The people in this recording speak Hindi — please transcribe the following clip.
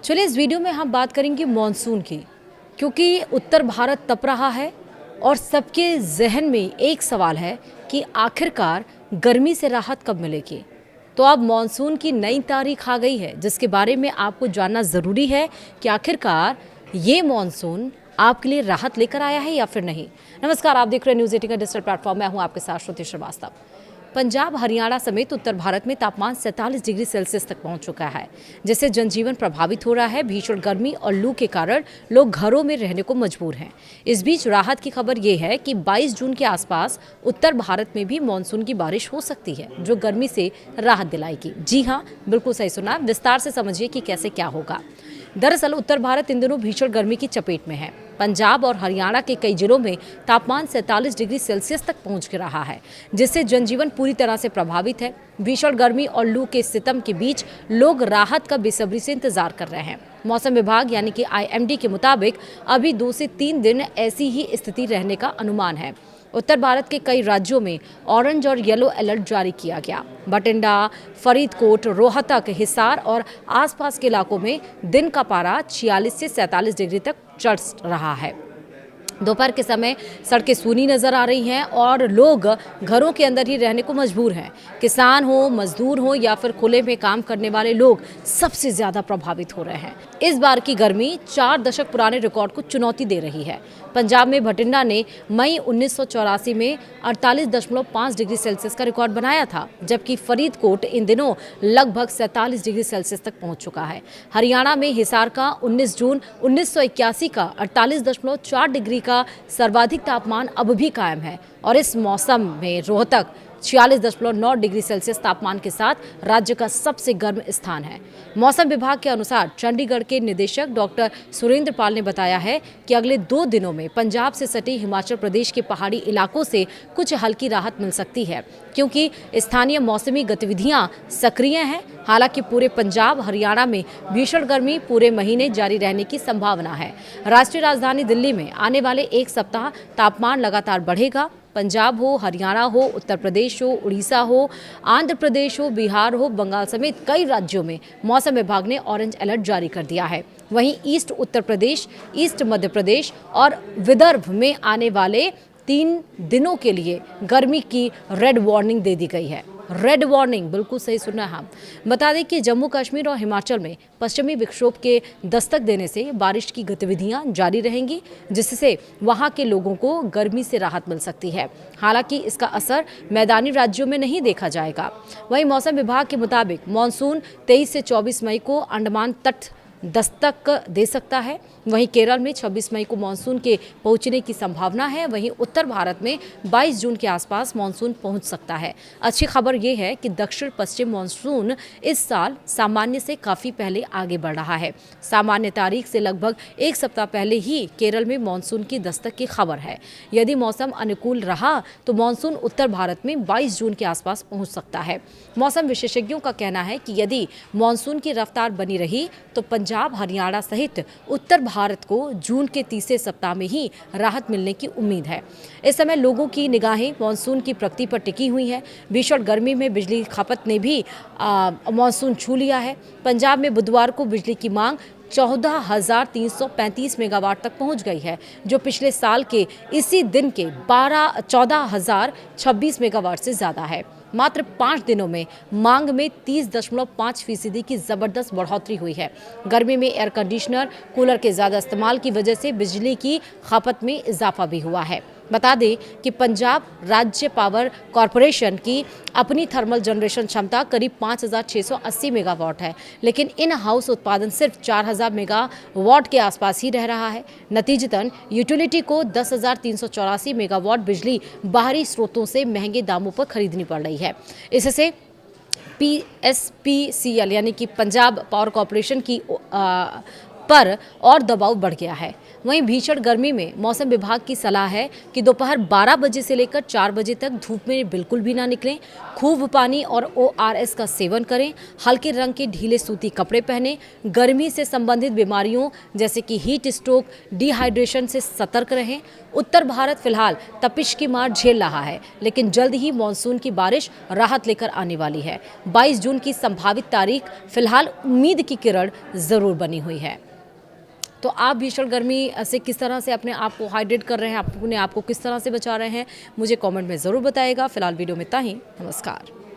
चलिए इस वीडियो में हम बात करेंगे मॉनसून की, क्योंकि उत्तर भारत तप रहा है और सबके जहन में एक सवाल है कि आखिरकार गर्मी से राहत कब मिलेगी। तो अब मॉनसून की नई तारीख आ गई है, जिसके बारे में आपको जानना ज़रूरी है कि आखिरकार ये मॉनसून आपके लिए राहत लेकर आया है या फिर नहीं। नमस्कार, आप देख रहे हैं न्यूज़ 18 का डिजिटल प्लेटफॉर्म। मैं हूँ आपके साथ श्रुति श्रीवास्तव। पंजाब, हरियाणा समेत उत्तर भारत में तापमान 47 डिग्री सेल्सियस तक पहुंच चुका है, जिससे जनजीवन प्रभावित हो रहा है। भीषण गर्मी और लू के कारण लोग घरों में रहने को मजबूर हैं। इस बीच राहत की खबर ये है कि 22 जून के आसपास उत्तर भारत में भी मानसून की बारिश हो सकती है, जो गर्मी से राहत दिलाएगी। जी हाँ, बिल्कुल सही सुना। विस्तार से समझिए कि कैसे क्या होगा। दरअसल उत्तर भारत इन दिनों भीषण गर्मी की चपेट में है। पंजाब और हरियाणा के कई जिलों में तापमान 47 डिग्री सेल्सियस तक पहुंच रहा है, जिससे जनजीवन पूरी तरह से प्रभावित है। भीषण गर्मी और लू के सितम के बीच लोग राहत का बेसब्री से इंतजार कर रहे हैं। मौसम विभाग यानी कि IMD के मुताबिक अभी 2 से 3 दिन ऐसी ही स्थिति रहने का अनुमान है। उत्तर भारत के कई राज्यों में ऑरेंज और येलो अलर्ट जारी किया गया। बठिंडा, फरीदकोट, रोहतक, हिसार और आसपास के इलाकों में दिन का पारा 46 से 47 डिग्री तक चढ़ रहा है। दोपहर के समय सड़कें सूनी नजर आ रही हैं और लोग घरों के अंदर ही रहने को मजबूर हैं। किसान हो, मजदूर हो या फिर खुले में काम करने वाले लोग सबसे ज्यादा प्रभावित हो रहे हैं। इस बार की गर्मी 4 दशक पुराने रिकॉर्ड को चुनौती दे रही है। पंजाब में बठिंडा ने मई 1984 में 48.5 डिग्री सेल्सियस का रिकॉर्ड बनाया था, जबकि फरीदकोट इन दिनों लगभग 47 डिग्री सेल्सियस तक पहुंच चुका है। हरियाणा में हिसार का 19 जून 1981 का 48.4 डिग्री का सर्वाधिक तापमान अब भी कायम है और इस मौसम में रोहतक 46.9 डिग्री सेल्सियस तापमान के साथ राज्य का सबसे गर्म स्थान है। मौसम विभाग के अनुसार चंडीगढ़ के निदेशक डॉक्टर सुरेंद्र पाल ने बताया है कि अगले 2 दिनों में पंजाब से सटे हिमाचल प्रदेश के पहाड़ी इलाकों से कुछ हल्की राहत मिल सकती है, क्योंकि स्थानीय मौसमी गतिविधियां सक्रिय हैं। हालांकि पूरे पंजाब, हरियाणा में भीषण गर्मी पूरे महीने जारी रहने की संभावना है। राष्ट्रीय राजधानी दिल्ली में आने वाले 1 सप्ताह तापमान लगातार बढ़ेगा। पंजाब हो, हरियाणा हो, उत्तर प्रदेश हो, उड़ीसा हो, आंध्र प्रदेश हो, बिहार हो, बंगाल समेत कई राज्यों में मौसम विभाग ने ऑरेंज अलर्ट जारी कर दिया है। वहीं ईस्ट उत्तर प्रदेश, ईस्ट मध्य प्रदेश और विदर्भ में आने वाले 3 दिनों के लिए गर्मी की रेड वार्निंग दे दी गई है। रेड वार्निंग, बिल्कुल सही सुना है। हम बता दें कि जम्मू कश्मीर और हिमाचल में पश्चिमी विक्षोभ के दस्तक देने से बारिश की गतिविधियां जारी रहेंगी, जिससे वहां के लोगों को गर्मी से राहत मिल सकती है। हालांकि इसका असर मैदानी राज्यों में नहीं देखा जाएगा। वहीं मौसम विभाग के मुताबिक मानसून 23 से 24 मई को अंडमान तट दस्तक दे सकता है। वहीं केरल में 26 मई को मानसून के पहुंचने की संभावना है। वहीं उत्तर भारत में 22 जून के आसपास मानसून पहुंच सकता है। अच्छी खबर यह है कि दक्षिण पश्चिम मानसून इस साल सामान्य से काफ़ी पहले आगे बढ़ रहा है। सामान्य तारीख से लगभग 1 सप्ताह पहले ही केरल में मानसून की दस्तक की खबर है। यदि मौसम अनुकूल रहा तो मानसून उत्तर भारत में 22 जून के आसपास पहुँच सकता है। मौसम विशेषज्ञों का कहना है कि यदि मानसून की रफ्तार बनी रही तो पंजाब, हरियाणा सहित उत्तर भारत को जून के तीसरे सप्ताह में ही राहत मिलने की उम्मीद है। इस समय लोगों की निगाहें मानसून की प्रगति पर टिकी हुई हैं। भीषण गर्मी में बिजली खपत ने भी मानसून छू लिया है। पंजाब में बुधवार को बिजली की मांग 14,335 मेगावाट तक पहुंच गई है, जो पिछले साल के इसी दिन के 14,026 मेगावाट से ज़्यादा है। मात्र 5 दिनों में मांग में 30.5% की ज़बरदस्त बढ़ोतरी हुई है। गर्मी में एयर कंडीशनर, कूलर के ज़्यादा इस्तेमाल की वजह से बिजली की खपत में इजाफा भी हुआ है। बता दें कि पंजाब राज्य पावर कॉरपोरेशन की अपनी थर्मल जनरेशन क्षमता करीब 5,680 मेगावाट है, लेकिन इन हाउस उत्पादन सिर्फ 4,000 मेगावाट के आसपास ही रह रहा है। नतीजतन यूटिलिटी को 10,384 मेगावाट बिजली बाहरी स्रोतों से महंगे दामों पर खरीदनी पड़ रही है। इससे PSPCL यानी कि पंजाब पावर कॉरपोरेशन की पर और दबाव बढ़ गया है। वहीं भीषण गर्मी में मौसम विभाग की सलाह है कि दोपहर 12 बजे से लेकर 4 बजे तक धूप में बिल्कुल भी ना निकलें। खूब पानी और ORS का सेवन करें। हल्के रंग के ढीले सूती कपड़े पहनें। गर्मी से संबंधित बीमारियों जैसे कि हीट स्ट्रोक, डिहाइड्रेशन से सतर्क रहें। उत्तर भारत फिलहाल तपिश की मार झेल रहा है, लेकिन जल्द ही मानसून की बारिश राहत लेकर आने वाली है। 22 जून की संभावित तारीख फिलहाल उम्मीद की किरण जरूर बनी हुई है। तो आप भीषण गर्मी से किस तरह से अपने आप को हाइड्रेट कर रहे हैं, अपने आप को किस तरह से बचा रहे हैं, मुझे कमेंट में ज़रूर बताइएगा। फिलहाल वीडियो में इतना ही। नमस्कार।